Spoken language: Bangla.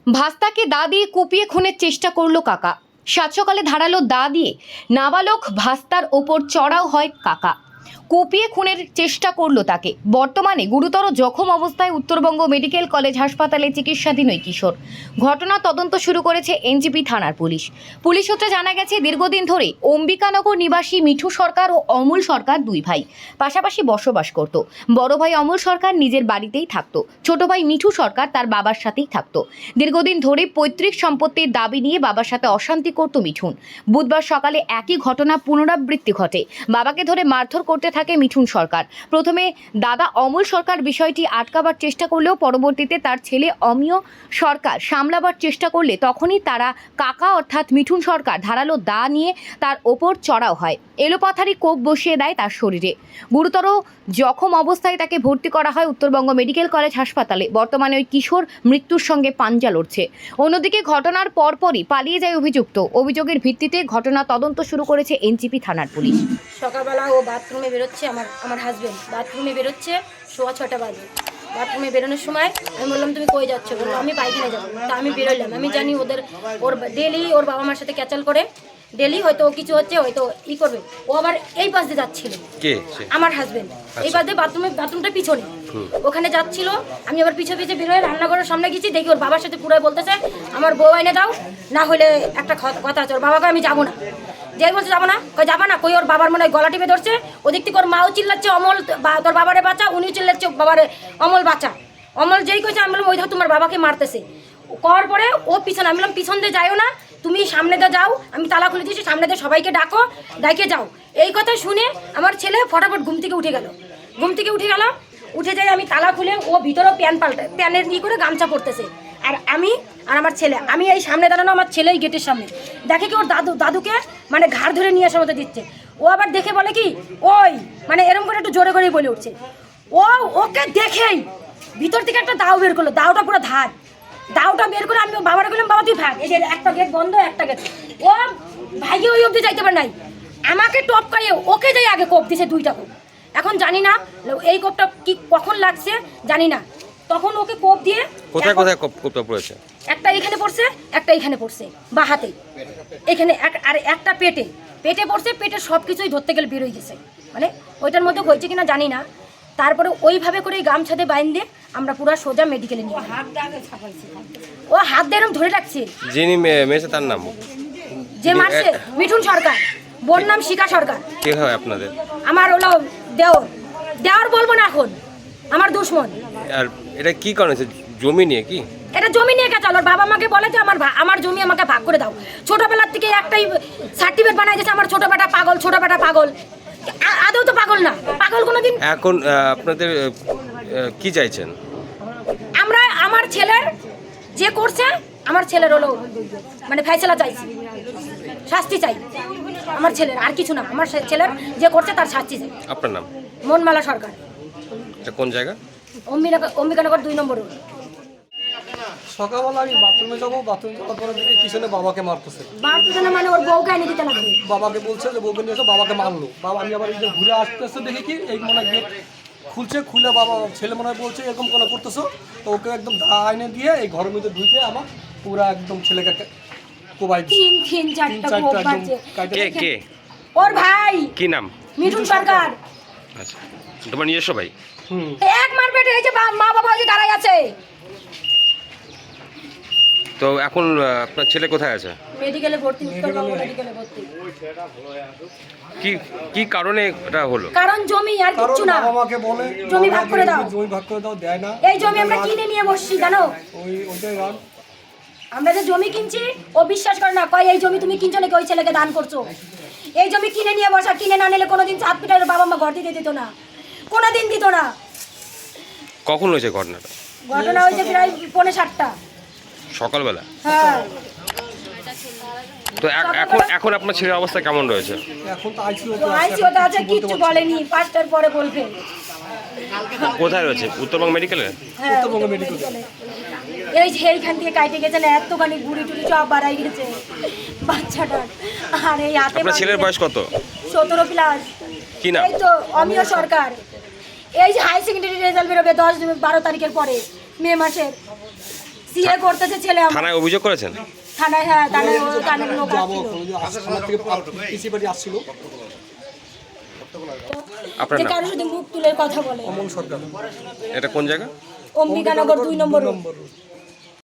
ভাস্তাকে দা দিয়ে কুপিয়ে খুনের চেষ্টা করলো কাকা। সাত সকালে ধারালো দা দিয়ে নাবালক ভাস্তার ওপর চড়াও হয় কাকা, কুপিয়ে খুনের চেষ্টা করলো তাকে। বর্তমানে গুরুতর জখম অবস্থায় উত্তরবঙ্গ মেডিকেল কলেজ হাসপাতালে চিকিৎসাধীন ওই কিশোর। ঘটনা তদন্ত শুরু করেছে এনজিপি থানার পুলিশ। পুলিশ সূত্রে জানা গেছে, দীর্ঘদিন ধরে অম্বিকানগর নিবাসী মিঠু সরকার ও অমল সরকার দুই ভাই পাশাপাশি বসবাস করত। বড় ভাই অমল সরকার নিজের বাড়িতেই থাকতো, ছোট ভাই মিঠু সরকার তার বাবার সাথেই থাকতো। দীর্ঘদিন ধরে পৈতৃক সম্পত্তির দাবি নিয়ে বাবার সাথে অশান্তি করত মিঠুন। বুধবার সকালে একই ঘটনা পুনরাবৃত্তি ঘটে। বাবাকে ধরে মারধর করতে থাকে মিঠুন সরকার। প্রথমে দাদা অমল সরকার বিষয়টি আটকাবার চেষ্টা করলেও পরবর্তীতে তার ছেলে অমিয় সরকার সামলাবার চেষ্টা করলে তখনই তারা কাকা অর্থাৎ মিঠুন সরকার ধারালো দা নিয়ে তার ওপর চড়াও হয়। এলোপাথারি কোপ বসিয়ে দেয় তার শরীরে। গুরুতর জখম অবস্থায় তাকে ভর্তি করা হয় উত্তরবঙ্গ মেডিকেল কলেজ হাসপাতালে। বর্তমানে ওই কিশোর মৃত্যুর সঙ্গে পাঞ্জা লড়ছে। অন্যদিকে ঘটনার পরপরই পালিয়ে যায় অভিযুক্ত। অভিযোগের ভিত্তিতে ঘটনা তদন্ত শুরু করেছে এনজিপি থানার পুলিশ। সকালবেলা ও বাথরুমে বেরোচ্ছে, আমার হাজব্যান্ড বাথরুমে বেরোচ্ছে 6:15 বাজে। বাথরুমে বেরোনোর সময় আমি বললাম তুমি কই যাচ্ছ? বললো আমি পায়খানে যাবো। তা আমি বেরোলাম। আমি জানি ওর ডেলি ওর বাবা মার সাথে ক্যাচাল করে, ডেলি হয়তো কিছু হচ্ছে, হয়তো ই করবে। ও আবার এই পাশ দিয়ে যাচ্ছিল, আমার হাজব্যান্ড এই পাশ দিয়ে বাথরুমটা পিছনে, ওখানে যাচ্ছিল। আমি আবার পিছে পিছে বেরোয় রান্নাঘরের সামনে গেছি, দেখি ওর বাবার সাথে পুরো বলতেছে আমার বউ এনে দাও, না হলে একটা কথা আছে। ওর বাবাকে আমি যাবো না, যে বলছে যাবো না, কই যাবা না, কই ওর বাবার মনে হয় গলা টিপে ধরছে। ওদিক থেকে ওর মাও চিল্লাচ্ছে অমল তোর বাবারে বাঁচা, উনিও চিল্লাচ্ছে বাবারে অমল বাঁচা। অমল যেই কইছে আমি বললাম ওই ধর তোমার বাবাকে মারতেছে। করার পরে ও পিছনে, আমি বললাম পিছন দিয়ে যাইও না, তুমি সামনে দিয়ে যাও, আমি তালা খুলে দিয়েছি, সামনে দিয়ে সবাইকে ডাকো, ডাকে যাও। এই কথা শুনে আমার ছেলে ফটাফট ঘুম থেকে উঠে গেল। উঠে যাই, আমি তালা খুলে, ও ভিতরেও প্যানের ই করে গামছা পড়তেছে। আর আমি আর আমার ছেলে, আমি এই সামনে দাঁড়ানো, আমার ছেলে এই গেটের সামনে দেখে কি ওর দাদুকে মানে ঘাড় ধরে নিয়ে আসার মতো দিচ্ছে। ও আবার দেখে বলে কি ওই মানে এরকম করে একটু জোরে করেই বলে উঠছে। ওকে দেখেই ভিতর থেকে একটা দাও বের করলো, দাওটা পুরো দাওটা বের করে আমি বাবারে বললাম বাবা তুই ভাগ, এই যে একটা গেট বন্ধ, একটা গেট। ও ভাইকে ওই অবধি যাইতে পারে নাই, আমাকে টপ করে ওকে যাই আগে কোপ দিছে, 2টা কোপ। এখন জানি না এই কোপটা কি কখন লাগছে জানি না। তখন ওকে কোপ দিয়ে কোথায় কোপটা পড়েছে? একটা এখানে পড়ছে, একটা এখানে পড়ছে বা হাতে, এখানে আর একটা পেটে পড়ছে। পেটে সব কিছুই ধরতে গেলে বেরোয় গেছে, মানে ওইটার মধ্যে হয়েছে কিনা জানি না। তারপরে ওইভাবে করে গামছাতে বাইন্ধে আমরা পুরো সোজা মেডিকেলে নিয়ে ও হাত দিয়ে এরকম ধরে রাখছে। যিনি মেয়েছে তার নাম? যে মারছে মিঠুন সরকার, বোন নাম শিখা সরকার। কে হয় আপনাদের? আমার হলো দেওর বলবো না, এখন আমার দুশ্মন। আর এটা কি কারণে, জমি নিয়ে কি? এটা জমি নিয়ে গেছে। ওর বাবা মাকে বলে যে আমার জমি আমাকে ভাগ করে দাও। ছোটবেলার থেকে একটাই সার্টিফিকেট বানাই দিয়েছে আমার ছোট বেটা পাগল। আদৌ তো পাগল না, পাগল কোনোদিন। এখন আপনাদের কি চাইছেন? আমরা আমার ছেলের যে করছে, আমার ছেলের হলো মানে ফয়সালা চাইছি, শাস্তি চাই আমার ছেলের, আর কিছু না। আমার ছেলের যে করছে তার শাস্তি চাই। আপনার নাম? মনমালা সরকার। এটা কোন জায়গা? অম্বিকানগর 2 নম্বর। সকালবেলা আমি বাথরুমে যাবো, বাথরুমে যাওয়ার পরে দেখি পিছনে বাবাকে মারতেছে। মানে ওর বউকে এনে দিতে লাগবে। বাবাকে বলছে যে বউকে নিয়ে এসে, বাবাকে মারলো। বাবা আমি আবার এই যে ঘুরে আসতেছে দেখি কি এই মনে হয় গেট খুলে বাবা ছেলে মনে হয় বলছে এরকম কোনো করতেছো, তো ওকে একদম আইনে দিয়ে এই ঘরের মধ্যে ঢুকে আমার পুরা একদম ছেলেকে কোবাই কে ওর ভাই। কি নাম? মিঠুন সরকার। আচ্ছা, তোমার নিজস্ব ভাই? এক মারপেটে এই যে মা বাবা যে দাঁড়ায় আছে। তো এখন আপনার ছেলে কোথায় আছে? মেডিকেলে ভর্তি, উত্তরবঙ্গ মেডিকেলে ভর্তি। কি কারণে এটা হলো? কারণ জমি, আর কিছু না। বাবা মাকে বলে জমি ভাগ করে দাও, দেয় না। এই জমি আমরা কিনে নিয়ে বসছি জানো। ওইটাই রাগ। আমরা যে জমি কিনছি ও বিশ্বাস করে না, কয় এই জমি তুমি কিনছো নাকি ওই ছেলেকে দান করছো। এই জমি কিনে নিয়ে বসা, কিনে না নিলে কোনোদিন চাঁদ পিটার বাবা মা ঘর দিতে দিত না, কোনোদিন দিত না। কখন হয়েছে ঘটনাটা? ঘটনা হয়েছে প্রায় 7:45 সকালবেলা। হ্যাঁ। তো এখন আপনার ছেলের অবস্থা কেমন রয়েছে? এখন তো আইসিইউতে আছে, কিচ্ছু বলেনি, 5টার পরে বলবে। কোথায় রয়েছে? উত্তরবঙ্গ মেডিকেলে? হ্যাঁ, উত্তরবঙ্গ মেডিকেলে। এই যে এইখান থেকে কাটে গেছে না, এতখানি গুড়ি টুড়ি সব বাড়াই গেছে বাচ্চাটার। আর এই হাতে আপনার ছেলের বয়স কত? 17+। কি নাম? এই তো অমিয় সরকার। এই যে হাই সেকেন্ডারি রেজাল্ট বেরোবে 10-12 তারিখের পরে, মে মাসের সিএ করতেছে ছেলে আমার থানায় অভিযোগ করেছেন? থানায়, হ্যাঁ থানার লোক যাবো আসছিল। থানা থেকে পিসি বাড়ি আসছিল আপনার যে নাম? কারোর সাথে মুখ তুলে কথা বলে। অমল সরকার এটা কোন জায়গা? অম্বিকানগর 2 নম্বর রোড। নম্বর